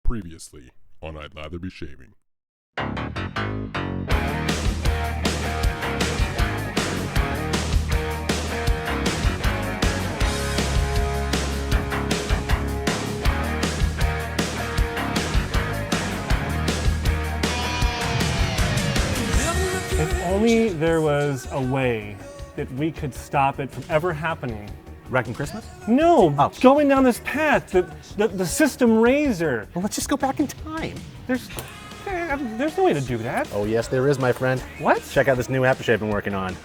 Previously on I'd Lather Be Shaving. If only there was a way that we could stop it from ever happening. Wrecking Christmas? No, Oh. going down this path, the system razor. Well, let's just go back in time. There's no way to do that. Oh, yes, there is, my friend. What? Check out this new aftershave I'm working on.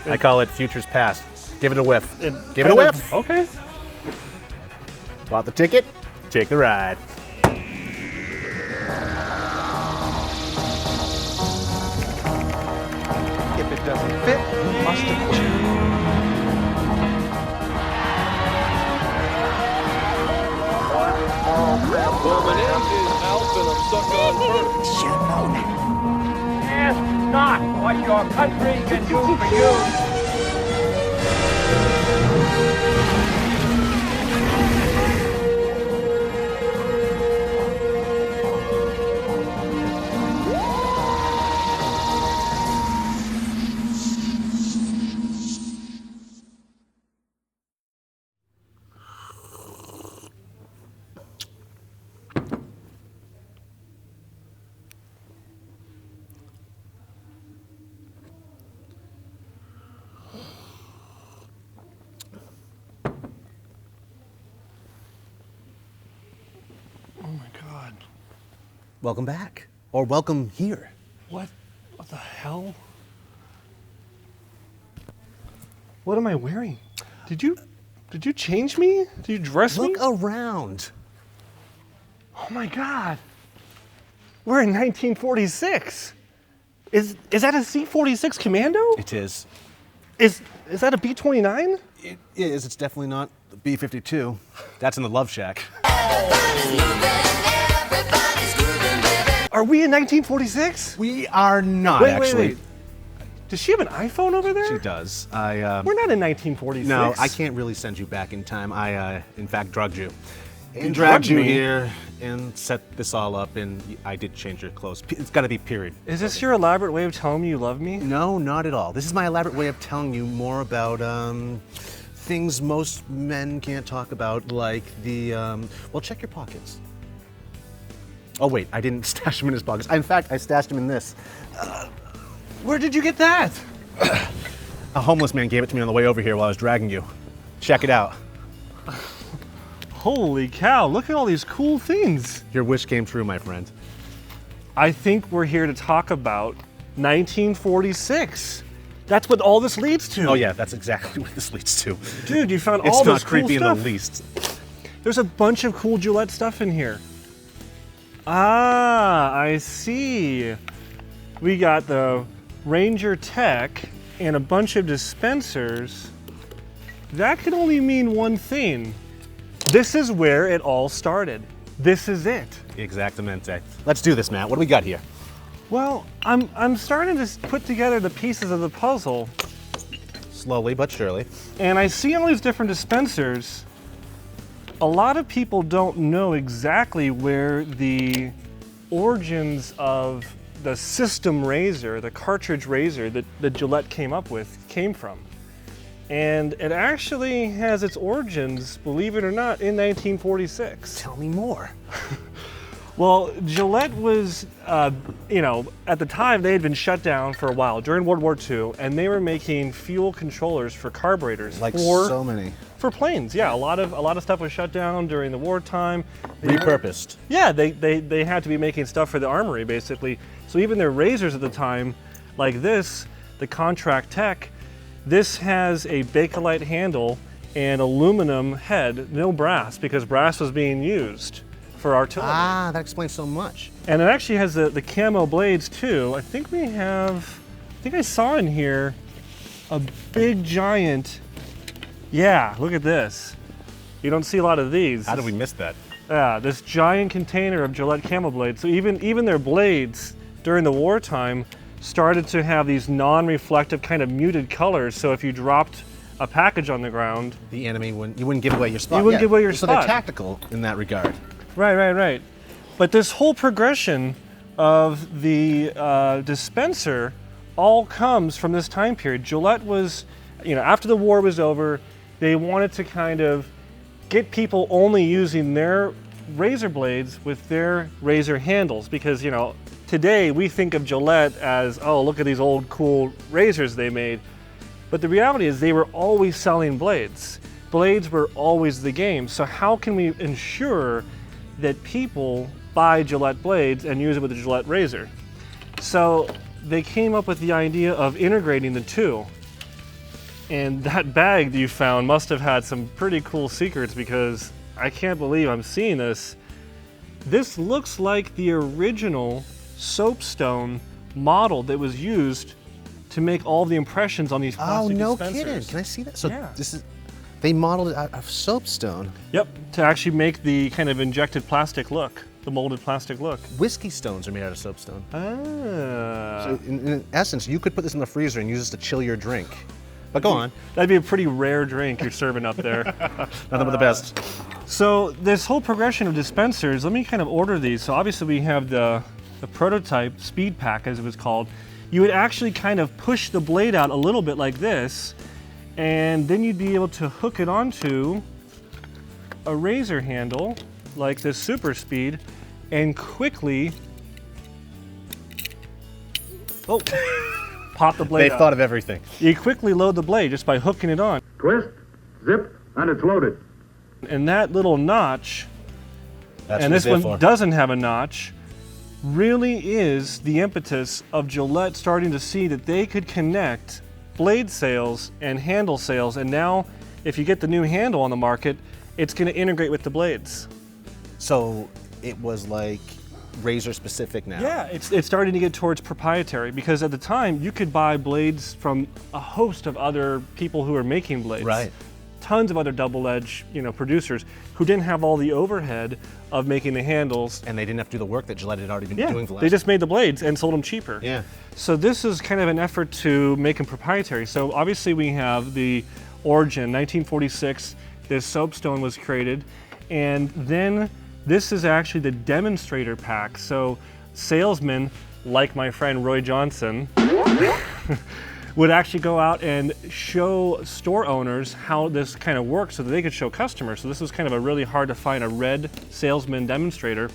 I call it Futures Past. Give it a whiff. Give it a whiff. Okay. Bought the ticket, take the ride. If it doesn't fit, you must have quit. Well, my name is Alf and I'm stuck on birds. Ask not what your country can do for you. Oh my God. Welcome back. Or welcome here. What the hell? What am I wearing? Did you change me? Did you dress me? Look around. Oh my God. We're in 1946. Is that a C-46 Commando? It is. Is that a B-29? It is. It's definitely not the B-52. That's in the Love Shack. Are we in 1946? We are not, actually. Wait. Does she have an iPhone over there? She does. We're not in 1946. No, I can't really send you back in time. I, in fact, drugged you. And drugged dragged you me? here and set this all up, and I did change your clothes. It's got to be period. Is this your elaborate way of telling me you love me? No, not at all. This is my elaborate way of telling you more about things most men can't talk about, like the, well, check your pockets. Oh, wait, I didn't stash them in his pockets. In fact, I stashed them in this. Where did you get that? A homeless man gave it to me on the way over here while I was dragging you. Check it out. Holy cow, look at all these cool things. Your wish came true, my friend. I think we're here to talk about 1946. That's what all this leads to. Oh, yeah, that's exactly what this leads to. Dude, you found It's all not this cool creepy in stuff. the least. There's a bunch of cool Gillette stuff in here. Ah, I see. We got the Ranger Tech and a bunch of dispensers. That could only mean one thing. This is where it all started. This is it. Exactamente. Let's do this, Matt. What do we got here? Well, I'm starting to put together the pieces of the puzzle, Slowly but surely. and I see all these different dispensers. A lot of people don't know exactly where the origins of the system razor, the cartridge razor that Gillette came up with, came from. And it actually has its origins, believe it or not, in 1946. Tell me more. Well, Gillette was, at the time they had been shut down for a while during World War II, and they were making fuel controllers for carburetors Like for so many. planes. Yeah, a lot of stuff was shut down during the wartime. Repurposed. Yeah, they had to be making stuff for the armory basically. So even their razors at the time, like this, the Contract Tech, this has a Bakelite handle and aluminum head, no brass, because brass was being used for artillery. Ah, that explains so much. And it actually has the camo blades too. I think I saw in here a big giant, yeah, look at this. You don't see a lot of these. How did we miss that? Yeah, this giant container of Gillette camo blades. So even their blades during the wartime started to have these non-reflective kind of muted colors. So if you dropped a package on the ground, The enemy you wouldn't give away your spot. You wouldn't give away your so spot. they're tactical in that regard. Right. But this whole progression of the dispenser all comes from this time period. Gillette was, after the war was over, they wanted to kind of get people only using their razor blades with their razor handles because, today we think of Gillette as, oh, look at these old cool razors they made. But the reality is they were always selling blades. Blades were always the game. So how can we ensure that people buy Gillette blades and use it with a Gillette razor? So they came up with the idea of integrating the two. And that bag that you found must have had some pretty cool secrets because I can't believe I'm seeing this. This looks like the original soapstone model that was used to make all the impressions on these plastic dispensers. Oh, no kidding. Can I see that? So Yeah. they modeled it out of soapstone. Yep, to actually make the kind of injected plastic look, the molded plastic look. Whiskey stones are made out of soapstone. Ah. So in essence, you could put this in the freezer and use this to chill your drink. But go on. That'd be a pretty rare drink you're serving up there. Nothing but the best. So this whole progression of dispensers, let me kind of order these. So obviously we have the prototype speed pack, as it was called. You would actually kind of push the blade out a little bit like this, and then you'd be able to hook it onto a razor handle like this super speed and quickly pop the blade They've out. thought of everything. You quickly load the blade just by hooking it on. Twist, zip, and it's loaded. And that little notch, That's and what this it's there one for. doesn't have a notch, really is the impetus of Gillette starting to see that they could connect blade sales and handle sales. And now, if you get the new handle on the market, it's going to integrate with the blades. So it was like razor specific now. Yeah, it's starting to get towards proprietary because at the time you could buy blades from a host of other people who are making blades. Right. Tons of other double-edge, producers who didn't have all the overhead of making the handles. And they didn't have to do the work that Gillette had already been Yeah, doing for the last. they just made the blades and sold them cheaper. Yeah. So this is kind of an effort to make them proprietary. So obviously we have the origin, 1946, this soapstone was created, and then this is actually the demonstrator pack. So salesmen, like my friend Roy Johnson, would actually go out and show store owners how this kind of works so that they could show customers. So this was kind of a really hard to find a red salesman demonstrator.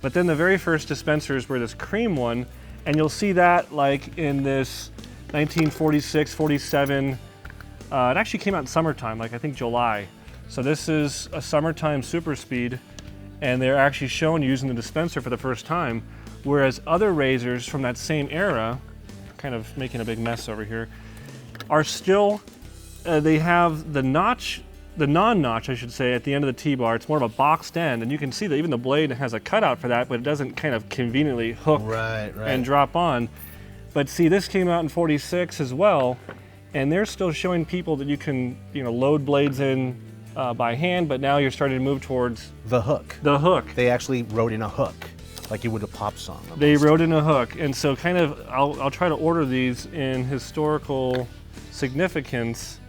But then the very first dispensers were this cream one, and you'll see that like in this 1946, 47, it actually came out in summertime, like I think July. So this is a summertime super speed, and they're actually shown using the dispenser for the first time, whereas other razors from that same era, kind of making a big mess over here, are still, they have the notch, the non-notch I should say, at the end of the T-bar. It's more of a boxed end, and you can see that even the blade has a cutout for that, but it doesn't kind of conveniently hook Right. and drop on. But see, this came out in 46 as well, and they're still showing people that you can, load blades in by hand, but now you're starting to move towards The hook. the hook. They actually wrote in a hook, like you would a pop song. Almost. They wrote in a hook, and so kind of, I'll try to order these in historical significance.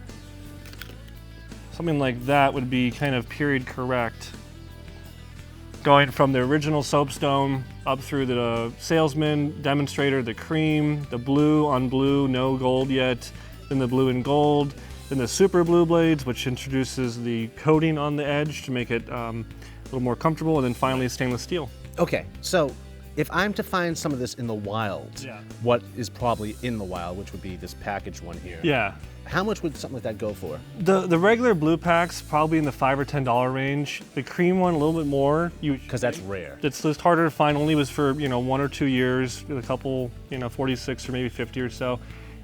Something like that would be kind of period correct. Going from the original soapstone up through the salesman, demonstrator, the cream, the blue on blue, no gold yet, then the blue and gold, then the super blue blades, which introduces the coating on the edge to make it a little more comfortable, and then finally stainless steel. Okay, so if I'm to find some of this in the wild, Yeah. what is probably in the wild, which would be this packaged one here? Yeah. How much would something like that go for? The regular blue packs probably in the $5 or $10 range. The cream one a little bit more. Because that's rare. It's just harder to find. Only was for 1 or 2 years. A couple 46 or maybe 50 or so.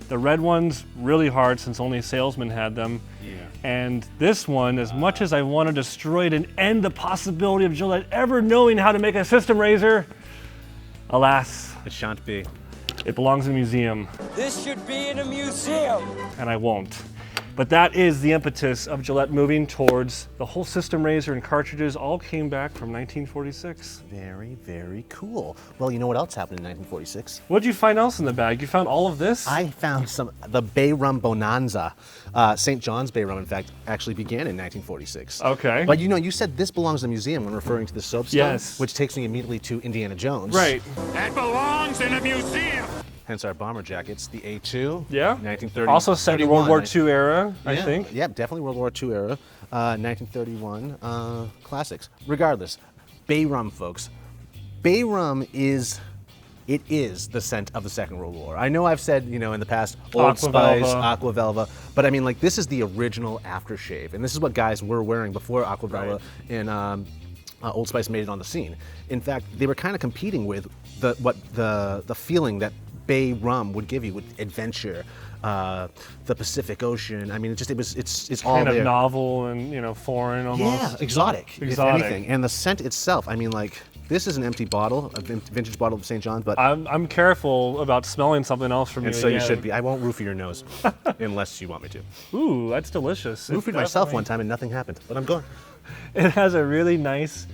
The red one's really hard since only a salesman had them. Yeah. And this one, as much as I want to destroy it and end the possibility of Gillette ever knowing how to make a system razor, alas, It shan't be. it belongs in a museum. This should be in a museum. And I won't. But that is the impetus of Gillette moving towards the whole system razor and cartridges all came back from 1946. Very, very cool. Well, you know what else happened in 1946? What did you find else in the bag? You found all of this? I found the Bay Rum Bonanza. St. John's Bay Rum, in fact, actually began in 1946. Okay. But you said this belongs to the museum when referring to the soapstone, Yes. which takes me immediately to Indiana Jones. Right. That belongs in a museum. Hence our bomber jackets, the A2. Yeah. 1930. Also set in World War II era, I Yeah, think. Yeah, definitely World War II era. 1931 classics. Regardless, Bay Rum, folks. Bay Rum is the scent of the Second World War. I know I've said, in the past, Old Spice, Aqua Velva, but I mean, like, this is the original aftershave, and this is what guys were wearing before Aqua Velva and Old Spice made it on the scene. In fact, they were kind of competing with the feeling that Bay Rum would give you with adventure, the Pacific Ocean. I mean, it's all Kind of there. novel and foreign almost. Yeah, exotic, if Exotic. anything. And the scent itself, I mean, like, this is an empty bottle, a vintage bottle of St. John's, but I'm careful about smelling something else from you. and so you again. should be. I won't roofie your nose unless you want me to. Ooh, that's delicious. It's Roofied myself definitely- one time and nothing happened, but I'm going. It has a really nice,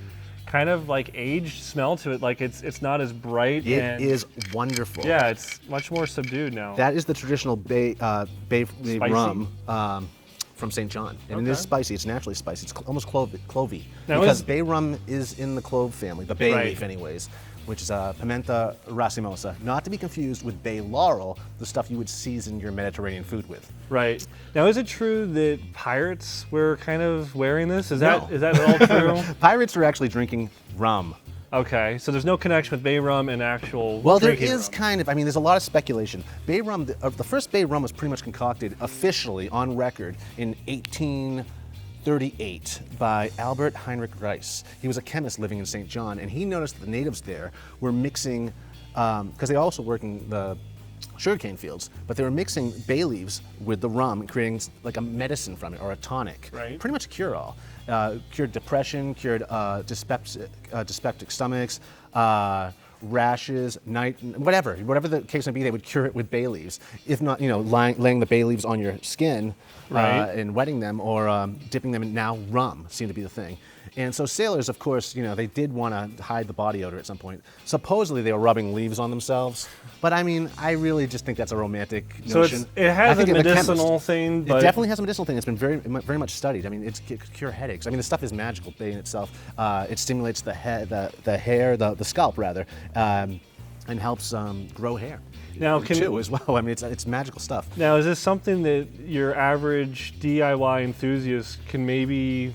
kind of like aged smell to it. Like it's not as bright. It is and wonderful. Yeah, it's much more subdued now. That is the traditional Bay Spicy? Rum from St. John. And it is Okay. spicy. It's naturally spicy. It's almost clovey. Now because is- Bay Rum is in the clove family, the bay Right. leaf anyways, which is Pimenta racemosa. Not to be confused with Bay Laurel, the stuff you would season your Mediterranean food with. Right. Now, is it true that pirates were kind of wearing this? Is No. that all true? Pirates were actually drinking rum. Okay, so there's no connection with Bay Rum and actual Well, there drinking is rum. kind of. I mean, there's a lot of speculation. Bay Rum, the first Bay Rum was pretty much concocted officially on record in 1838 by Albert Heinrich Rice. He was a chemist living in St. John, and he noticed that the natives there were mixing, because they also work in the sugarcane fields, but they were mixing bay leaves with the rum and creating like a medicine from it, or a tonic. Right. Pretty much a cure-all. Cured depression, cured dyspeptic stomachs, rashes, whatever the case may be, they would cure it with bay leaves. If not, laying the bay leaves on your skin Right. and wetting them, or dipping them in now rum seemed to be the thing. And so sailors, of course, they did want to hide the body odor at some point. Supposedly they were rubbing leaves on themselves, but I mean, I really just think that's a romantic So notion. it I has a think if medicinal chemist- thing, It but definitely has a medicinal thing. It's been very, very much studied. I mean, it could cure headaches. I mean, the stuff is magical bay in itself. It stimulates the head, the hair, the scalp rather, and helps grow hair. Now, too as well. I mean, it's magical stuff. Now, is this something that your average DIY enthusiast can maybe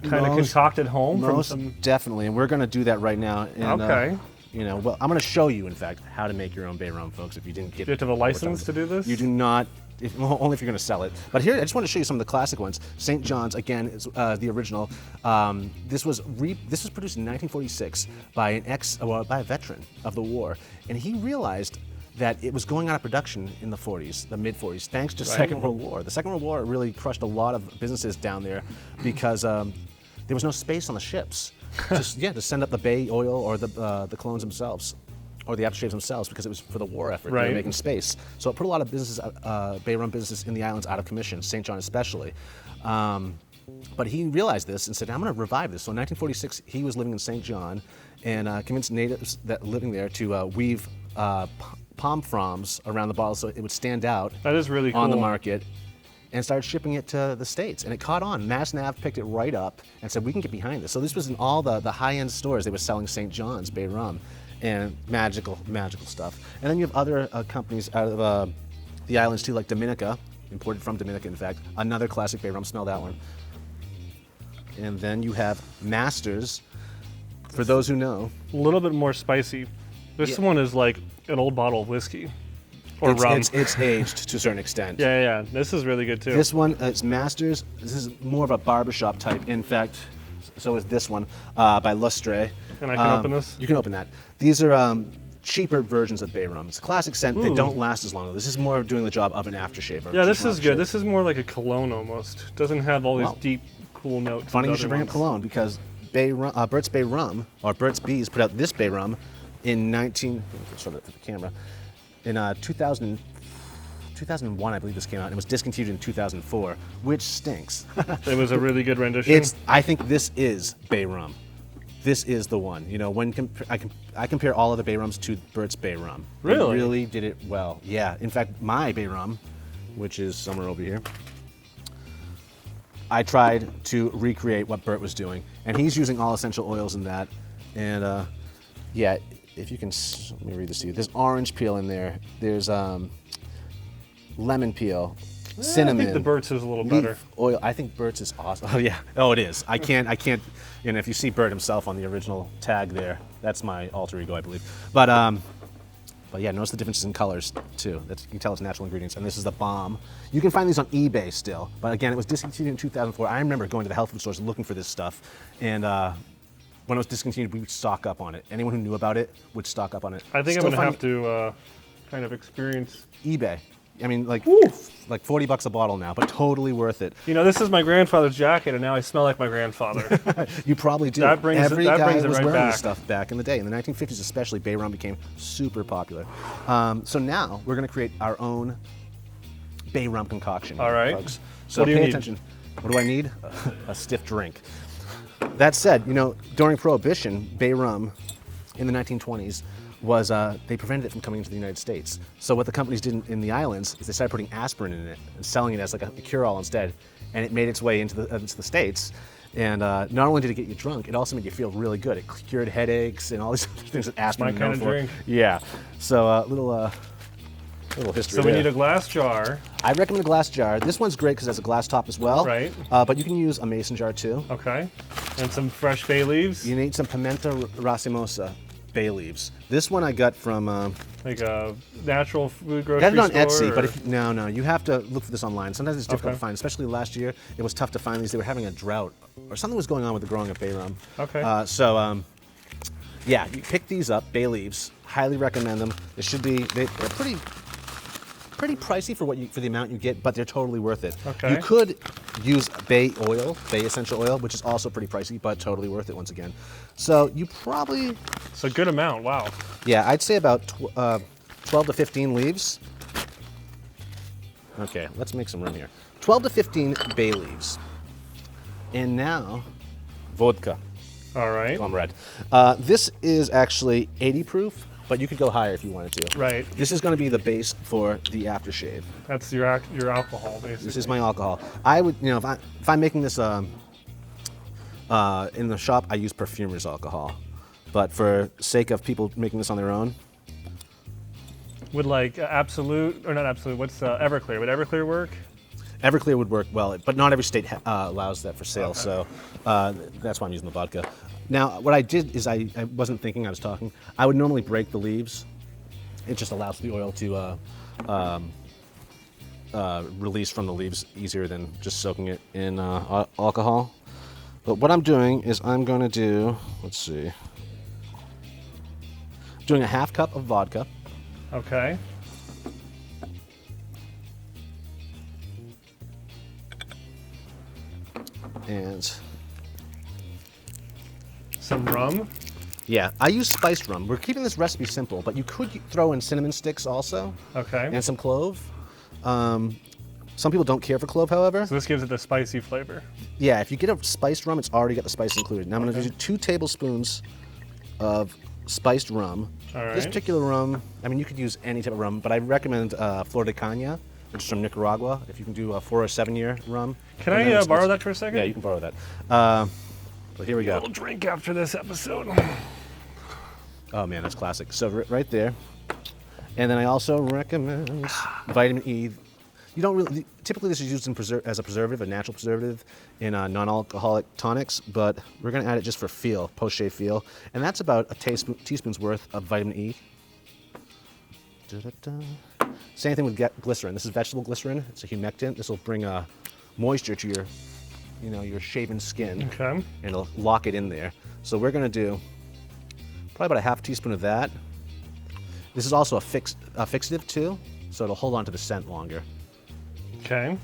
kind of Most- concoct at home from Most some? definitely, and we're going to do that right now. And, Okay. Well, I'm going to show you, in fact, how to make your own bay rum, folks. If you didn't get, Do you have to have a license to do this? You do not. Only if you're going to sell it. But here, I just want to show you some of the classic ones. St. John's, again, is the original. This was produced in 1946 by by a veteran of the war, and he realized that it was going out of production in the 40s, the mid-40s, thanks to Second World War. The Second World War really crushed a lot of businesses down there because there was no space on the ships to send up the bay oil or the clones themselves, or the aftershaves themselves, because it was for the war effort. They Right. were making space. So it put a lot of businesses, Bay Rum businesses in the islands out of commission, St. John especially. But he realized this and said, I'm going to revive this. So in 1946, he was living in St. John and convinced natives that living there to weave palm fronds around the bottle so it would stand out That is really on the cool. market, and started shipping it to the States. And it caught on. MassNav picked it right up and said, we can get behind this. So this was in all the high-end stores. They were selling St. John's Bay Rum and magical stuff. And then you have other companies out of the islands too, like Dominica, imported from Dominica, in fact. Another classic Bay Rum, smell that one. And then you have Masters, for those who know. A little bit more spicy. This one is like an old bottle of whiskey or rum. It's aged to a certain extent. Yeah. This is really good too. This one, it's Masters. This is more of a barbershop type. In fact, so is this one by Lustre. And I can open this? You can open that. These are cheaper versions of Bay Rum. It's a classic scent. They Ooh. don't last as long. This is more of doing the job of an aftershave. Yeah, this is good. This is more like a cologne almost. Doesn't have all these Wow. deep, cool notes. Funny as you should other bring up ones. cologne, because Burt's Bay Rum, or Burt's Bees, put out this Bay Rum in 2000. 2001, I believe this came out, and it was discontinued in 2004, which stinks. It was a really good rendition. I think this is Bay Rum. This is the one. You know, when I compare all of the Bay Rums to Burt's Bay Rum. Really? It really did it well. Yeah. In fact, my Bay Rum, which is somewhere over here, I tried to recreate what Burt was doing, and he's using all essential oils in that. And yeah, if you can, let me read this to you. There's orange peel in there. There's lemon peel, cinnamon. I think the Burt's is a little better. Oil. I think Burt's is awesome. Oh yeah. Oh, it is. I can't. You know, if you see Burt himself on the original tag there, that's my alter ego, I believe. But yeah, notice the differences in colors too. You can tell it's natural ingredients. And this is the bomb. You can find these on eBay still, but again, it was discontinued in 2004. I remember going to the health food stores looking for this stuff, and when it was discontinued, we would stock up on it. Anyone who knew about it would stock up on it. I think I'm gonna have to kind of experience eBay. I mean, like 40 bucks a bottle now, but totally worth it. You know, this is my grandfather's jacket, and now I smell like my grandfather. You probably do. That brings Every it guy right was wearing back. this stuff back in the day. In the 1950s especially, Bay Rum became super popular. So now we're going to create our own Bay Rum concoction. All right. Folks. So What do you pay need? attention. What do I need? A stiff drink. That said, you know, during Prohibition, Bay Rum in the 1920s was they prevented it from coming into the United States. So what the companies did in the islands is they started putting aspirin in it and selling it as like a cure-all instead, and it made its way into the States. And not only did it get you drunk, it also made you feel really good. It cured headaches and all these other things that aspirin My is kind known of for. drink. Yeah. So little history. So we there. need a glass jar. I recommend a glass jar. This one's great because it has a glass top as well. Right. But you can use a mason jar too. Okay. And some fresh bay leaves. You need some pimenta racemosa bay leaves. This one I got from. Like a natural food grocery Got it on store, Etsy, or- but no, you have to look for this online. Sometimes it's difficult Okay. to find, especially last year. It was tough to find these. They were having a drought, or something was going on with the growing of Bay Rum. Okay. Yeah, you pick these up, bay leaves. Highly recommend them. They're pretty pricey for the amount you get, but they're totally worth it. Okay. You could use bay essential oil, which is also pretty pricey, but totally worth it once again. So you probably. It's a good amount. Wow. Yeah, I'd say about 12 to 15 leaves. Okay, let's make some room here. 12 to 15 bay leaves. And now, vodka. All right. Plum red. This is actually 80 proof, but you could go higher if you wanted to. Right. This is going to be the base for the aftershave. That's your alcohol, basically. This is my alcohol. I would, you know, if I'm making this in the shop, I use perfumer's alcohol. But for sake of people making this on their own, Would like Absolute, or not Absolute, what's Everclear? Would Everclear work? Everclear would work well, but not every state allows that for sale, so that's why I'm using the vodka. Now, what I did is I wasn't thinking, I was talking. I would normally break the leaves. It just allows the oil to release from the leaves easier than just soaking it in alcohol. But what I'm doing is I'm going to do, let's see, I'm doing a half cup of vodka. Okay. And Some rum. yeah, I use spiced rum. We're keeping this recipe simple, but you could throw in cinnamon sticks also. Okay. And some clove. Some people don't care for clove, however. So this gives it the spicy flavor. Yeah, if you get a spiced rum, it's already got the spice included. Now I'm going to do 2 tablespoons of spiced rum. All right. This particular rum, I mean, you could use any type of rum, but I recommend Flor de Caña, which is from Nicaragua. If you can do a 4 or 7 year rum. Can And then I it's- borrow that for a second? Yeah, you can borrow that. But here we A go. little drink after this episode. Oh man, that's classic. So right there. And then I also recommend vitamin E. You don't really, typically this is used as a preservative, a natural preservative in non-alcoholic tonics, but we're gonna add it just for feel, post-shave feel. And that's about a teaspoon's worth of vitamin E. Da-da-da. Same thing with glycerin. This is vegetable glycerin. It's a humectant. This will bring moisture to your shaven skin. Okay. And it'll lock it in there. So we're gonna do probably about a half teaspoon of that. This is also a fixative too, so it'll hold on to the scent longer. Okay.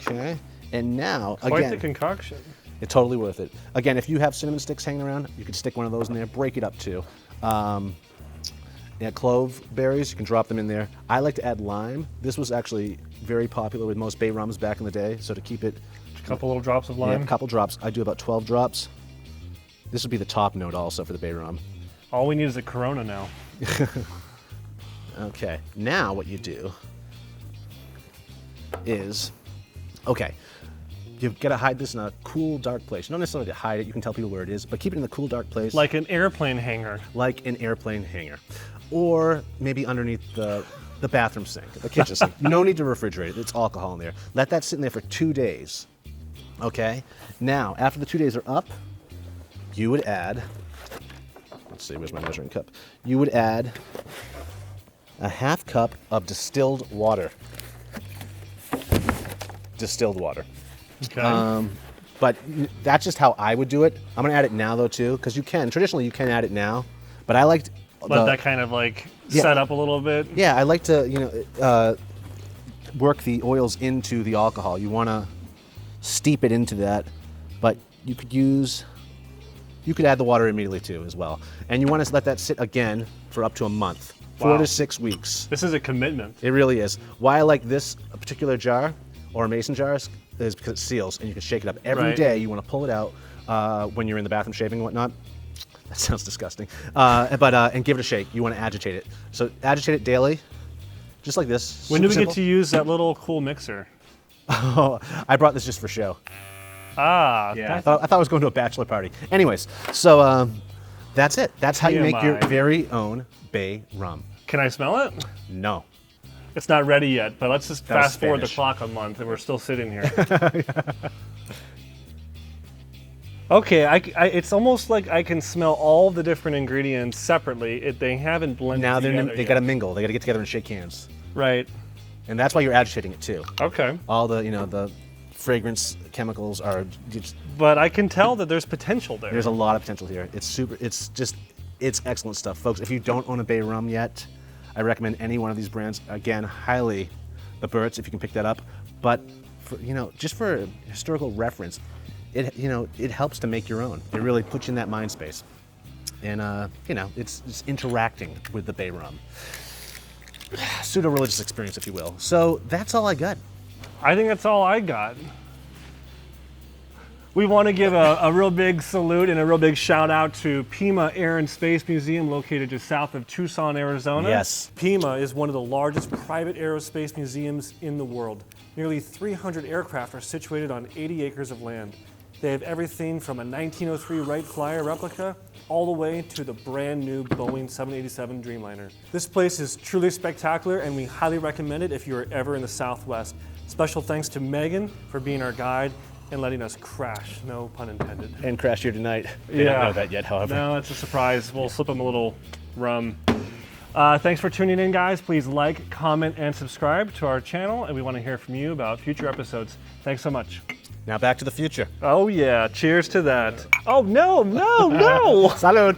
Okay. And now, Quite again, the concoction. it's totally worth it. Again, if you have cinnamon sticks hanging around, you could stick one of those in there, break it up too. Yeah, clove berries, you can drop them in there. I like to add lime. This was actually very popular with most Bay Rums back in the day, so to keep it... A couple little drops of lime. Yeah, a couple drops. I do about 12 drops. This would be the top note also for the Bay Rum. All we need is a Corona now. Okay, now what you do is, okay, you've got to hide this in a cool, dark place. Not necessarily to hide it, you can tell people where it is, but keep it in a cool, dark place. Like an airplane hangar. Like an airplane hangar. Or maybe underneath the bathroom sink, the kitchen sink. No need to refrigerate it, it's alcohol in there. Let that sit in there for 2 days, okay? Now, after the 2 days are up, you would add, let's see, where's my measuring cup? You would add a half cup of distilled water. Distilled water. Okay. But that's just how I would do it. I'm gonna add it now though too, because traditionally you can add it now, but I liked Let that kind of like set up a little bit. Yeah, I like to, work the oils into the alcohol. You wanna steep it into that, but you could add the water immediately too as well. And you wanna let that sit again for up to a month, 4 to 6 weeks. This is a commitment. It really is. Why I like this particular jar, or mason jars, is because it seals and you can shake it up. Every day you want to pull it out when you're in the bathroom shaving and whatnot. That sounds disgusting. And give it a shake. You want to agitate it. So agitate it daily, just like this. When do we Super get to use that little cool mixer? Oh, I brought this just for show. Ah, Yeah, I thought I was going to a bachelor party. Anyways, so that's it. That's how you make your TMI. very own Bay Rum. Can I smell it? No. It's not ready yet, but let's just That was fast forward the Spanish. clock a month and we're still sitting here. Okay, it's almost like I can smell all the different ingredients separately. They haven't blended Now together they got to mingle. They got to get together and shake hands. Right. And that's why you're agitating it too. Okay. All the fragrance chemicals are just, But I can tell that there's potential there. there's a lot of potential here. It's excellent stuff. Folks, if you don't own a Bay Rum yet, I recommend any one of these brands. Again, highly the Burt's if you can pick that up. But for, just for historical reference, it helps to make your own. It really puts you in that mind space. And it's interacting with the Bay Rum. Pseudo-religious experience, if you will. So that's all I got. I think that's all I got. We want to give a real big salute and a real big shout out to Pima Air and Space Museum located just south of Tucson, Arizona. Yes. Pima is one of the largest private aerospace museums in the world. Nearly 300 aircraft are situated on 80 acres of land. They have everything from a 1903 Wright Flyer replica all the way to the brand new Boeing 787 Dreamliner. This place is truly spectacular and we highly recommend it if you are ever in the Southwest. Special thanks to Megan for being our guide and letting us crash, no pun intended. And crash here tonight. They don't know that yet, however. No, it's a surprise. We'll slip them a little rum. Thanks for tuning in, guys. Please like, comment, and subscribe to our channel, and we want to hear from you about future episodes. Thanks so much. Now back to the future. Oh yeah, cheers to that. Oh no, no, no! Salud.